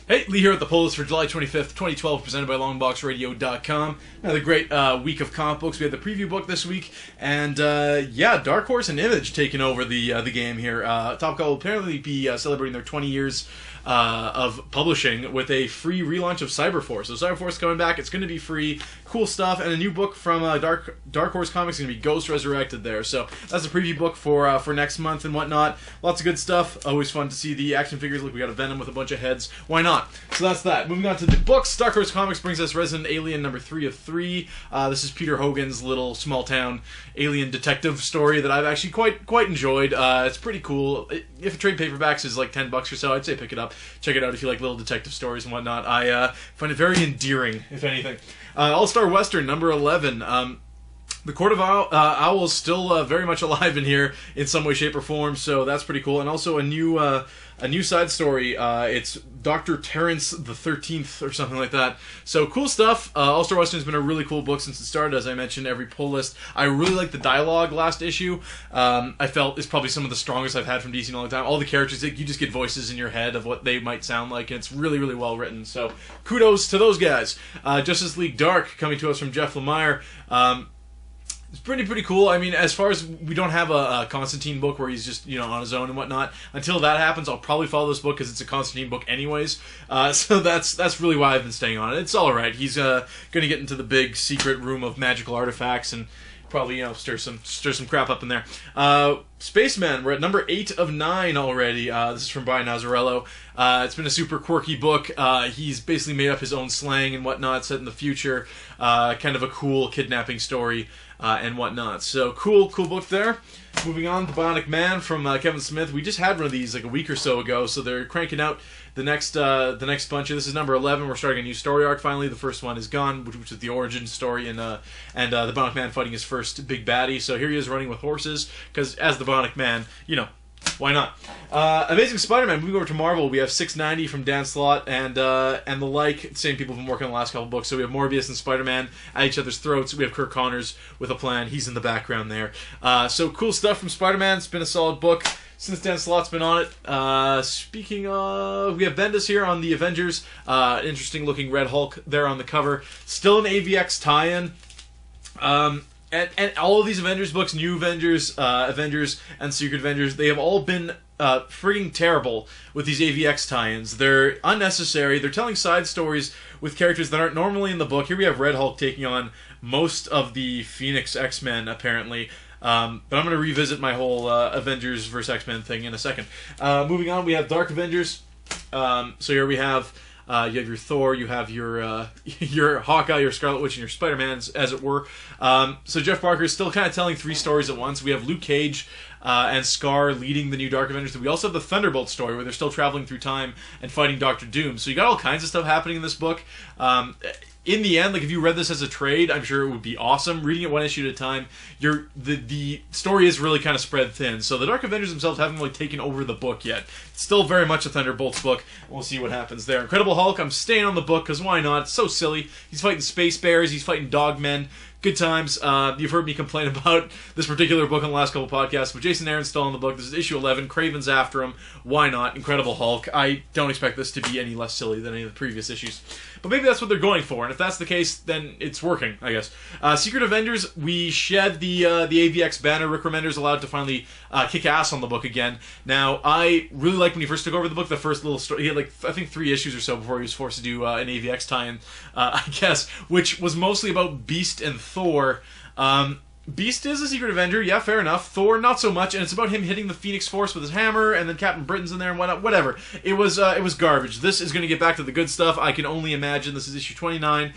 Hey, Lee here at the poll list for July 25th, 2012, presented by LongboxRadio.com. Another great week of comic books. We had the preview book this week, and yeah, Dark Horse and Image taking over the game here. Top Gun will apparently be celebrating their 20 years of publishing with a free relaunch of Cyberforce. So Cyberforce coming back, it's going to be free, cool stuff, and a new book from Dark Horse Comics is going to be Ghost Resurrected there. So that's the preview book for next month and whatnot. Lots of good stuff. Always fun to see the action figures. Look, we got a Venom with a bunch of heads. Why not? So that's that. Moving on to the books, Dark Horse Comics brings us Resident Alien number 3 of 3. This is Peter Hogan's little small town alien detective story that I've actually quite enjoyed. It's pretty cool. If a trade paperbacks is like $10 or so, I'd say pick it up. Check it out if you like little detective stories and whatnot. I find it very endearing, if anything. All-Star Western number 11. The Court of Owls still very much alive in here in some way, shape, or form, so that's pretty cool. And also a new side story. It's Dr. Terrence the 13th or something like that. So cool stuff. All-Star Western has been a really cool book since it started, as I mentioned, every pull list. I really like the dialogue last issue. I felt it's probably some of the strongest I've had from DC in a long time. All the characters, you just get voices in your head of what they might sound like, and it's really, really well written. So kudos to those guys. Justice League Dark, coming to us from Jeff Lemire. It's pretty cool. I mean, as far as we don't have a Constantine book where he's just, on his own and whatnot, until that happens, I'll probably follow this book because it's a Constantine book anyways. So that's really why I've been staying on it. It's all right. He's going to get into the big secret room of magical artifacts and probably, stir some crap up in there. Spacemen, we're at number 8 of 9 already. This is from Brian Azzarello. It's been a super quirky book. He's basically made up his own slang and whatnot, set in the future. Kind of a cool kidnapping story and whatnot. So cool book there. Moving on, The Bionic Man from Kevin Smith. We just had one of these like a week or so ago, so they're cranking out the next bunch. This is number 11. We're starting a new story arc finally. The first one is gone, which is the origin story, and the Bionic Man fighting his first big baddie. So here he is running with horses, because as the Bionic Man, why not? Amazing Spider-Man. Moving over to Marvel, we have 690 from Dan Slott and the like. Same people have been working on the last couple books. So we have Morbius and Spider-Man at each other's throats. We have Kirk Connors with a plan. He's in the background there. So cool stuff from Spider-Man. It's been a solid book since Dan Slott's been on it. Speaking of, we have Bendis here on the Avengers. Interesting looking Red Hulk there on the cover. Still an AVX tie-in. And all of these Avengers books, New Avengers, Avengers, and Secret Avengers, they have all been frigging terrible with these AVX tie-ins. They're unnecessary. They're telling side stories with characters that aren't normally in the book. Here we have Red Hulk taking on most of the Phoenix XMen, apparently. But I'm going to revisit my whole Avengers vs. X-Men thing in a second. Moving on, we have Dark Avengers. So here we have... you have your Thor, you have your Hawkeye, your Scarlet Witch, and your Spider-Man, as it were. So Jeff Parker is still kind of telling 3 stories at once. We have Luke Cage and Scar leading the new Dark Avengers. We also have the Thunderbolt story where they're still traveling through time and fighting Doctor Doom. So you got all kinds of stuff happening in this book. In the end, like if you read this as a trade, I'm sure it would be awesome. Reading it one issue at a time, the story is really kind of spread thin. So the Dark Avengers themselves haven't really taken over the book yet. It's still very much a Thunderbolts book. We'll see what happens there. Incredible Hulk, I'm staying on the book because why not? It's so silly. He's fighting space bears. He's fighting dogmen. Good times. You've heard me complain about this particular book on the last couple podcasts, but Jason Aaron's still on the book. This is issue 11. Craven's after him. Why not? Incredible Hulk. I don't expect this to be any less silly than any of the previous issues. But maybe that's what they're going for, and if that's the case, then it's working, I guess. Secret Avengers, we shed the AVX banner. Rick Remender's allowed to finally kick ass on the book again. Now, I really liked when he first took over the book, the first little story. He had, I think 3 issues or so before he was forced to do an AVX tie-in, I guess, which was mostly about Beast and Thor. Beast is a Secret Avenger, yeah, fair enough. Thor, not so much, and it's about him hitting the Phoenix Force with his hammer, and then Captain Britain's in there and whatnot. Whatever. It was garbage. This is going to get back to the good stuff. I can only imagine. This is issue 29.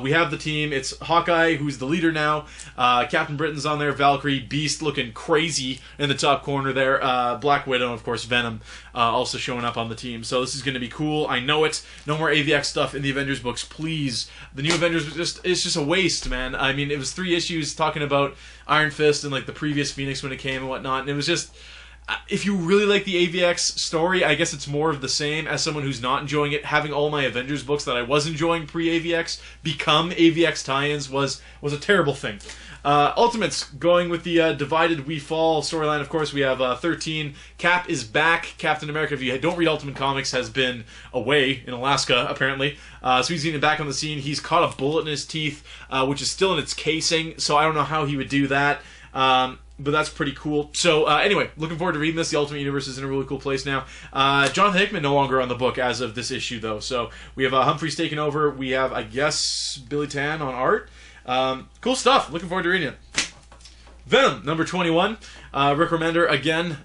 We have the team. It's Hawkeye, who's the leader now. Captain Britain's on there. Valkyrie, Beast looking crazy in the top corner there. Black Widow, and of course, Venom also showing up on the team. So this is going to be cool. I know it. No more AVX stuff in the Avengers books, please. The New Avengers it's just a waste, man. I mean, it was 3 issues talking about Iron Fist and like the previous Phoenix when it came and whatnot, and it was just if you really like the AVX story, I guess it's more of the same. As someone who's not enjoying it, having all my Avengers books that I was enjoying pre-AVX become AVX tie-ins was a terrible thing. Ultimates, going with the Divided We Fall storyline, of course, we have 13. Cap is back. Captain America, if you don't read Ultimate Comics, has been away in Alaska, apparently. So he's getting back on the scene. He's caught a bullet in his teeth, which is still in its casing, so I don't know how he would do that. But that's pretty cool. So, anyway, looking forward to reading this. The Ultimate Universe is in a really cool place now. Jonathan Hickman no longer on the book as of this issue, though. So, we have Humphreys taking over. We have, I guess, Billy Tan on art. Cool stuff. Looking forward to reading it. Venom, number 21. Rick Remender, again.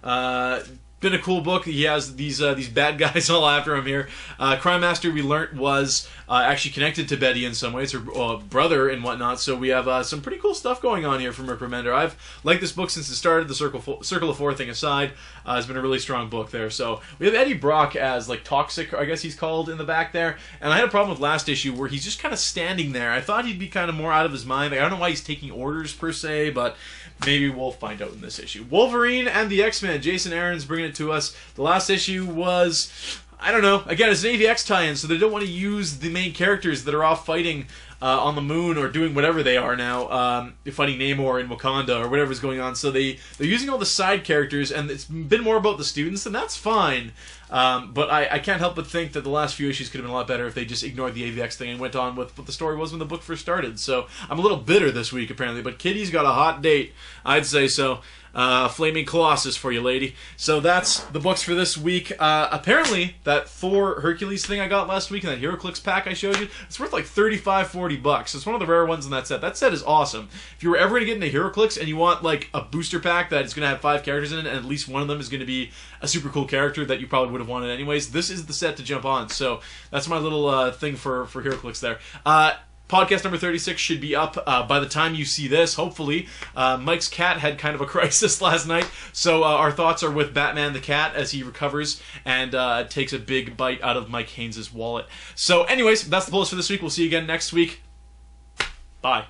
Been a cool book. He has these bad guys all after him here. Crime Master, we learnt, was actually connected to Betty in some way. It's her brother and whatnot. So we have some pretty cool stuff going on here from Rick Remender. I've liked this book since it started. The Circle of Four thing aside, has been a really strong book there. So we have Eddie Brock as like Toxic, I guess he's called, in the back there. And I had a problem with last issue where he's just kind of standing there. I thought he'd be kind of more out of his mind. Like, I don't know why he's taking orders per se, but maybe we'll find out in this issue. Wolverine and the X-Men. Jason Aaron's bringing it to us. The last issue was, I don't know, again, it's an AVX tie-in, so they don't want to use the main characters that are off fighting on the moon or doing whatever they are now, fighting Namor in Wakanda or whatever's going on. So they're using all the side characters, and it's been more about the students, and that's fine. But I can't help but think that the last few issues could have been a lot better if they just ignored the AVX thing and went on with what the story was when the book first started. So I'm a little bitter this week, apparently. But Kitty's got a hot date, I'd say so. Flaming Colossus for you, lady. So that's the books for this week. Apparently, that Thor Hercules thing I got last week in that HeroClix pack I showed you, it's worth like $35-40. It's one of the rare ones in that set. That set is awesome. If you were ever going to get into HeroClix and you want like a booster pack that is going to have 5 characters in it, and at least one of them is going to be a super cool character that you probably would have wanted anyways, this is the set to jump on. So that's my little thing for HeroClix there. Podcast number 36 should be up by the time you see this, hopefully. Mike's cat had kind of a crisis last night, so our thoughts are with Batman the cat as he recovers and takes a big bite out of Mike Haynes' wallet. So anyways, that's the post for this week. We'll see you again next week. Bye.